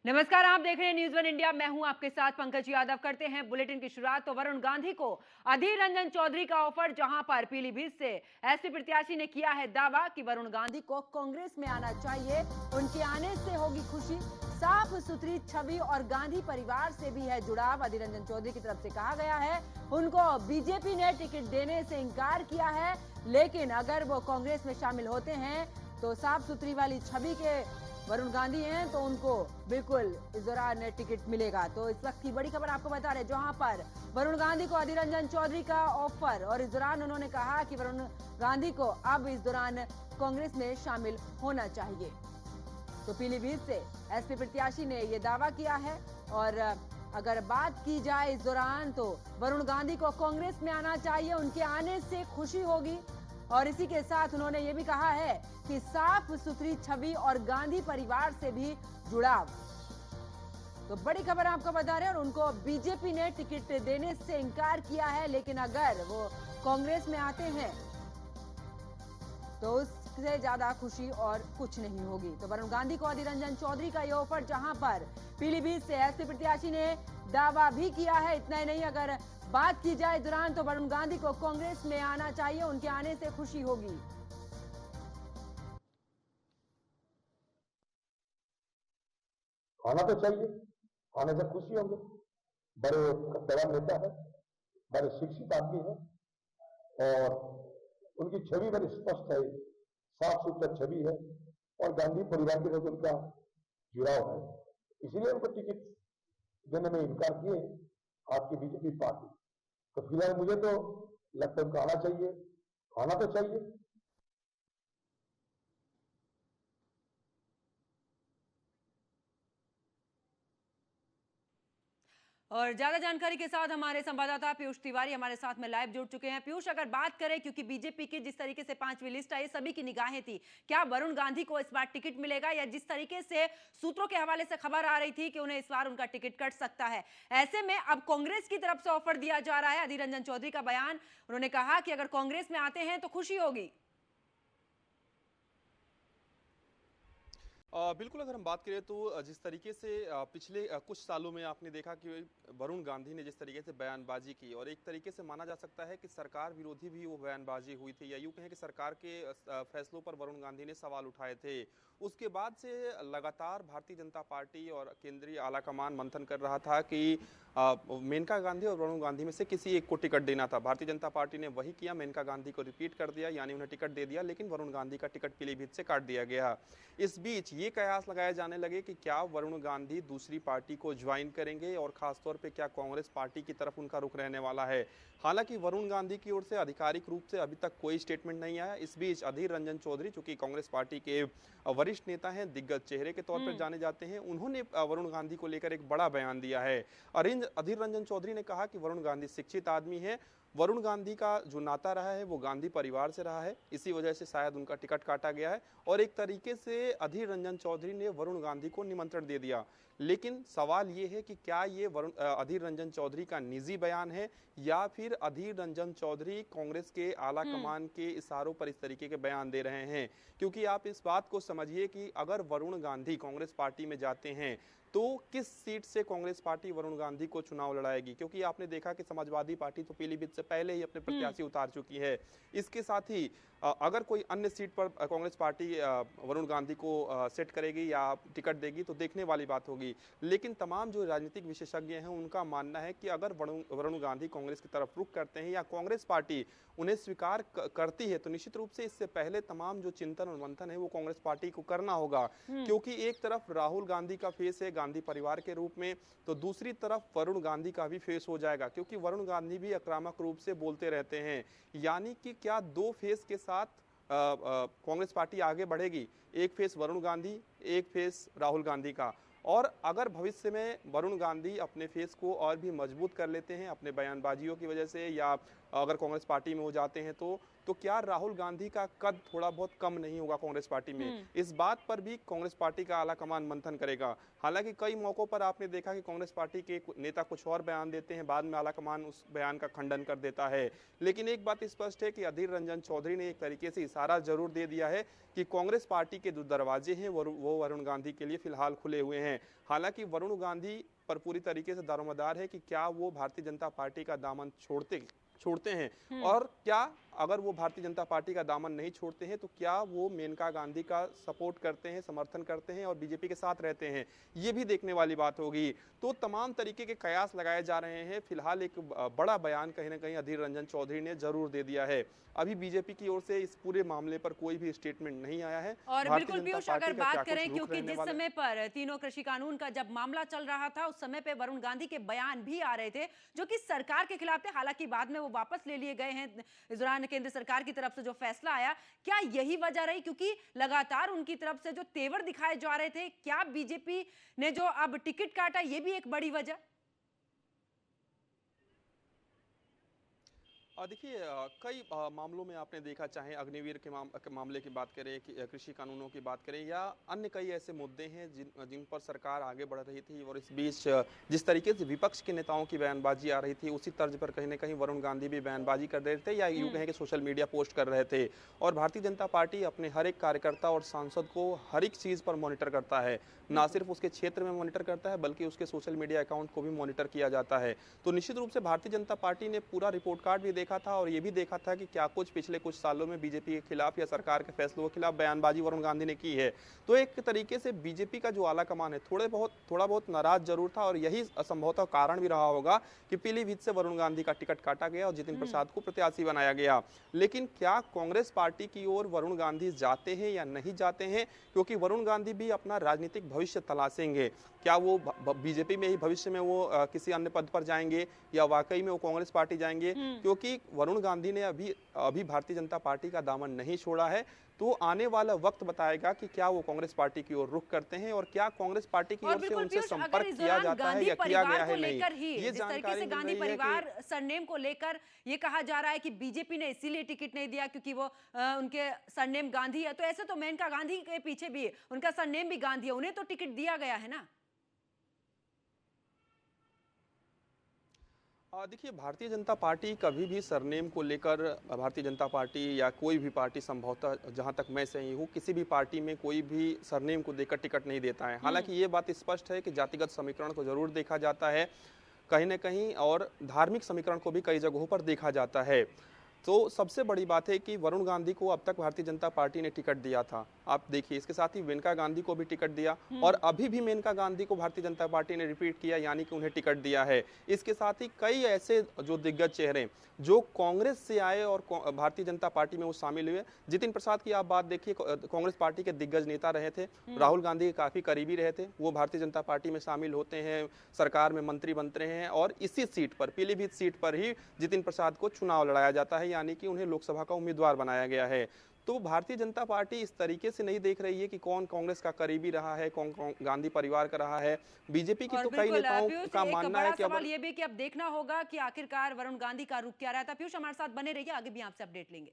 नमस्कार, आप देख रहे हैं न्यूज़ वन इंडिया। मैं हूं आपके साथ पंकज यादव। करते हैं बुलेटिन की शुरुआत। तो वरुण गांधी को अधीर रंजन चौधरी का ऑफर, जहां पर पीलीभीत से एसपी प्रत्याशी ने किया है दावा कि वरुण गांधी को कांग्रेस में आना चाहिए, उनके आने से होगी खुशी। साफ सुथरी छवि और गांधी परिवार से भी है जुड़ाव। अधीर रंजन चौधरी की तरफ से कहा गया है उनको बीजेपी ने टिकट देने से इनकार किया है, लेकिन अगर वो कांग्रेस में शामिल होते हैं तो साफ सुथरी वाली छवि के वरुण गांधी हैं तो उनको बिल्कुल इस दौरान टिकट मिलेगा। तो इस वक्त की बड़ी खबर आपको बता रहे, जहां पर वरुण गांधी को अधीर रंजन चौधरी का ऑफर, और इस दौरान उन्होंने कहा कि वरुण गांधी को अब इस दौरान कांग्रेस में शामिल होना चाहिए। तो पीलीभीत से एसपी प्रत्याशी ने यह दावा किया है। और अगर बात की जाए इस दौरान, तो वरुण गांधी को कांग्रेस में आना चाहिए, उनके आने से खुशी होगी। और इसी के साथ उन्होंने ये भी कहा है कि साफ सुथरी छवि और गांधी परिवार से भी जुड़ाव। तो बड़ी खबर आपको बता रहे हैं। और उनको बीजेपी ने टिकट देने से इनकार किया है, लेकिन अगर वो कांग्रेस में आते हैं तो उससे ज्यादा खुशी और कुछ नहीं होगी। तो वरुण गांधी को अधीर रंजन चौधरी का यह ऑफर, जहां पर पीलीभीत से एसपी प्रत्याशी ने दावा भी किया है। इतना ही नहीं, अगर बात की जाए दौरान, तो वरुण गांधी को कांग्रेस में आना चाहिए, उनके आने से खुशी होगी। आना तो चाहिए, आने से खुशी होगी। बड़े बड़ा नेता है, बड़े शिक्षित आदमी है और उनकी छवि बड़ी स्पष्ट है, साफ सुथरा छवि है और गांधी परिवार के साथ उनका जुड़ाव है। इसलिए उनको टिकट देने में इनकार किए आपकी बीजेपी पार्टी। तो फिलहाल मुझे तो लगता है उनको आना चाहिए, आना तो चाहिए। और ज्यादा जानकारी के साथ हमारे संवाददाता पीयूष तिवारी हमारे साथ में लाइव जुड़ चुके हैं। पीयूष, अगर बात करें, क्योंकि बीजेपी की जिस तरीके से पांचवी लिस्ट आई, सभी की निगाहें थी, क्या वरुण गांधी को इस बार टिकट मिलेगा, या जिस तरीके से सूत्रों के हवाले से खबर आ रही थी कि उन्हें इस बार उनका टिकट कट सकता है, ऐसे में अब कांग्रेस की तरफ से ऑफर दिया जा रहा है। अधीर रंजन चौधरी का बयान, उन्होंने कहा कि अगर कांग्रेस में आते हैं तो खुशी होगी। बिल्कुल, अगर हम बात करें तो जिस तरीके से पिछले कुछ सालों में आपने देखा कि वरुण गांधी ने जिस तरीके से बयानबाजी की, और एक तरीके से माना जा सकता है कि सरकार विरोधी भी वो बयानबाजी हुई थी, या यूं कहें कि सरकार के फैसलों पर वरुण गांधी ने सवाल उठाए थे। उसके बाद से लगातार भारतीय जनता पार्टी और केंद्रीय आलाकमान मंथन कर रहा था कि मेनका गांधी और वरुण गांधी में से किसी एक को टिकट देना था। भारतीय जनता पार्टी ने वही किया, मेनका गांधी को रिपीट कर दिया, यानी उन्हें टिकट दे दिया, लेकिन वरुण गांधी का टिकट पीलीभीत से काट दिया गया। इस बीच ये कयास लगाए जाने लगे कि क्या वरुण गांधी दूसरी पार्टी को ज्वाइन करेंगे, और खासतौर पे क्या कांग्रेस पार्टी की तरफ उनका रुख रहने वाला है। हालांकि वरुण गांधी की ओर से आधिकारिक रूप से अभी तक कोई स्टेटमेंट नहीं आया। इस बीच अधीर रंजन चौधरी, चूंकि कांग्रेस पार्टी के वरिष्ठ नेता हैं, दिग्गज चेहरे के तौर पर जाने जाते हैं, उन्होंने वरुण गांधी को लेकर एक बड़ा बयान दिया है। अधीर रंजन चौधरी ने कहा कि वरुण गांधी शिक्षित आदमी है, वरुण गांधी का जो नाता रहा है वो गांधी परिवार से रहा है, इसी वजह से शायद उनका टिकट काटा गया है। और एक तरीके से अधीर रंजन चौधरी ने वरुण गांधी को निमंत्रण दे दिया। लेकिन सवाल ये है कि क्या ये अधीर रंजन चौधरी का निजी बयान है, या फिर अधीर रंजन चौधरी कांग्रेस के आला कमान के इशारों पर इस तरीके के बयान दे रहे हैं। क्योंकि आप इस बात को समझिए कि अगर वरुण गांधी कांग्रेस पार्टी में जाते हैं तो किस सीट से कांग्रेस पार्टी वरुण गांधी को चुनाव लड़ाएगी, क्योंकि आपने देखा कि समाजवादी पार्टी तो पीलीभीत से पहले ही अपने प्रत्याशी उतार चुकी है। इसके साथ ही अगर कोई अन्य सीट पर कांग्रेस पार्टी वरुण गांधी को सेट करेगी या टिकट देगी तो देखने वाली बात होगी। लेकिन तमाम जो राजनीतिक विशेषज्ञ हैं उनका मानना है कि अगर वरुण गांधी कांग्रेस की तरफ रुख करते हैं या कांग्रेस पार्टी उन्हें स्वीकार करती है, तो निश्चित रूप से इससे पहले तमाम जो चिंतन और मंथन है वो कांग्रेस पार्टी को करना होगा। क्योंकि एक तरफ राहुल गांधी का फेस है गांधी परिवार के रूप में, तो दूसरी तरफ वरुण गांधी का भी फेस हो जाएगा, क्योंकि वरुण गांधी भी आक्रामक रूप से बोलते रहते हैं। यानी कि क्या दो फेस के साथ कांग्रेस पार्टी आगे बढ़ेगी, एक फेस वरुण गांधी, एक फेस राहुल गांधी का। और अगर भविष्य में वरुण गांधी अपने फेस को और भी मजबूत कर लेते हैं अपने बयानबाजियों की वजह से, या अगर कांग्रेस पार्टी में हो जाते हैं, तो तो क्या राहुल गांधी का कद थोड़ा बहुत कम नहीं होगा कांग्रेस पार्टी में? इस बात पर भी कांग्रेस पार्टी का आला कमान मंथन करेगा। हालांकि कई मौकों पर आपने देखा कि कांग्रेस पार्टी के नेता कुछ और बयान देते हैं, बाद में आला कमान उस बयान का खंडन कर देता है। लेकिन एक बात स्पष्ट है कि अधीर रंजन चौधरी ने एक तरीके से इशारा जरूर दे दिया है कि कांग्रेस पार्टी के जो दरवाजे हैं वो वरुण गांधी के लिए फिलहाल खुले हुए हैं। हालांकि वरुण गांधी पर पूरी तरीके से दारोमदार है कि क्या वो भारतीय जनता पार्टी का दामन छोड़ते हैं, और क्या अगर वो भारतीय जनता पार्टी का दामन नहीं छोड़ते हैं तो क्या वो मेनका गांधी का सपोर्ट करते हैं, समर्थन करते हैं और बीजेपी के साथ रहते हैं, ये भी देखने वाली बात होगी। तो तमाम तरीके के कयास लगाए जा रहे हैं। फिलहाल एक बड़ा बयान कहीं ना कहीं अधीर रंजन चौधरी ने जरूर दे दिया है। अभी बीजेपी की ओर से इस पूरे मामले पर कोई भी स्टेटमेंट नहीं आया है। और बिल्कुल पीयूष, अगर बात करें क्योंकि जिस समय पर तीनों कृषि कानून का जब मामला चल रहा था उस समय पे वरुण गांधी के बयान भी आ रहे थे जो कि सरकार के खिलाफ थे। हालांकि बाद में वो वापस ले लिए गए हैं इस दौरान केंद्र सरकार की तरफ से जो फैसला आया। क्या यही वजह रही, क्योंकि लगातार उनकी तरफ से जो तेवर दिखाए जा रहे थे, क्या बीजेपी ने जो अब टिकट काटा ये भी एक बड़ी वजह? देखिए, कई मामलों में आपने देखा, चाहे अग्निवीर के मामले की बात करें, कृषि कानूनों की बात करें, या अन्य कई ऐसे मुद्दे हैं जिन पर सरकार आगे बढ़ रही थी, और इस बीच जिस तरीके से विपक्ष के नेताओं की बयानबाजी आ रही थी उसी तर्ज पर कहीं ना कहीं वरुण गांधी भी बयानबाजी कर रहे थे, या यूं कहें कि सोशल मीडिया पोस्ट कर रहे थे। और भारतीय जनता पार्टी अपने हर एक कार्यकर्ता और सांसद को हर एक चीज पर मॉनिटर करता है, ना सिर्फ उसके क्षेत्र में मॉनिटर करता है बल्कि उसके सोशल मीडिया अकाउंट को भी मॉनिटर किया जाता है। तो निश्चित रूप से भारतीय जनता पार्टी ने पूरा रिपोर्ट कार्ड भी देखा था और ये भी देखा था कि क्या कुछ पिछले कुछ सालों में बीजेपी के खिलाफ या सरकार के फैसलों के खिलाफ बयानबाजी वरुण गांधी ने की है। तो एक तरीके से बीजेपी का जो आला कमान है थोड़ा बहुत नाराज जरूर था, और यही संभवतः कारण भी रहा होगा कि पीलीभीत से वरुण गांधी का टिकट काटा गया और जितिन प्रसाद को प्रत्याशी बनाया गया। लेकिन क्या कांग्रेस पार्टी की ओर वरुण गांधी जाते हैं या नहीं जाते हैं, क्योंकि वरुण गांधी भी अपना राजनीतिक भविष्य तलाशेंगे। क्या वो बीजेपी में ही भविष्य में वो किसी अन्य पद पर जाएंगे या वाकई में वो कांग्रेस पार्टी जाएंगे, क्योंकि वरुण गांधी ने अभी भारतीय जनता पार्टी का दामन नहीं छोड़ा है। तो आने वाला वक्त बताएगा कि क्या वो कांग्रेस पार्टी की ओर रुख करते हैं और क्या कांग्रेस पार्टी की ओर से उनसे संपर्क किया जाता है या किया गया है नहीं। ये जानकारी गांधी परिवार सरनेम को लेकर ये कहा जा रहा है कि बीजेपी ने इसीलिए टिकट नहीं दिया क्योंकि वो उनके सरनेम गांधी है। तो ऐसे तो मेनका गांधी के पीछे भी उनका सरनेम भी गांधी है, उन्हें तो टिकट दिया गया है ना। देखिए, भारतीय जनता पार्टी कभी भी सरनेम को लेकर, भारतीय जनता पार्टी या कोई भी पार्टी संभवतः जहां तक मैं सही हूं, किसी भी पार्टी में कोई भी सरनेम को देकर टिकट नहीं देता है। हालांकि ये बात स्पष्ट है कि जातिगत समीकरण को जरूर देखा जाता है कहीं न कहीं, और धार्मिक समीकरण को भी कई जगहों पर देखा जाता है। तो सबसे बड़ी बात है कि वरुण गांधी को अब तक भारतीय जनता पार्टी ने टिकट दिया था, आप देखिए, इसके साथ ही मेनका गांधी को भी टिकट दिया, और अभी भी मेनका गांधी को भारतीय जनता पार्टी ने रिपीट किया, यानी कि उन्हें टिकट दिया है। इसके साथ ही कई ऐसे जो दिग्गज चेहरे जो कांग्रेस से आए और भारतीय जनता पार्टी में वो शामिल हुए। जितिन प्रसाद की आप बात देखिए, कांग्रेस पार्टी के दिग्गज नेता रहे थे, राहुल गांधी के काफी करीबी रहे थे, वो भारतीय जनता पार्टी में शामिल होते हैं, सरकार में मंत्री बनते हैं, और इसी सीट पर, पीलीभीत सीट पर ही जितिन प्रसाद को चुनाव लड़ाया जाता है, यानी कि उन्हें लोकसभा का उम्मीदवार बनाया गया है। तो भारतीय जनता पार्टी इस तरीके से नहीं देख रही है कि कौन कांग्रेस का करीबी रहा है, कौन गांधी परिवार का रहा है। बीजेपी की तो कई नेताओं का मानना है कि सवाल ये भी कि अब देखना होगा कि आखिरकार वरुण गांधी का रुख क्या रहता है। पीयूष हमारे साथ बने रहिए, आगे भी आपसे अपडेट लेंगे।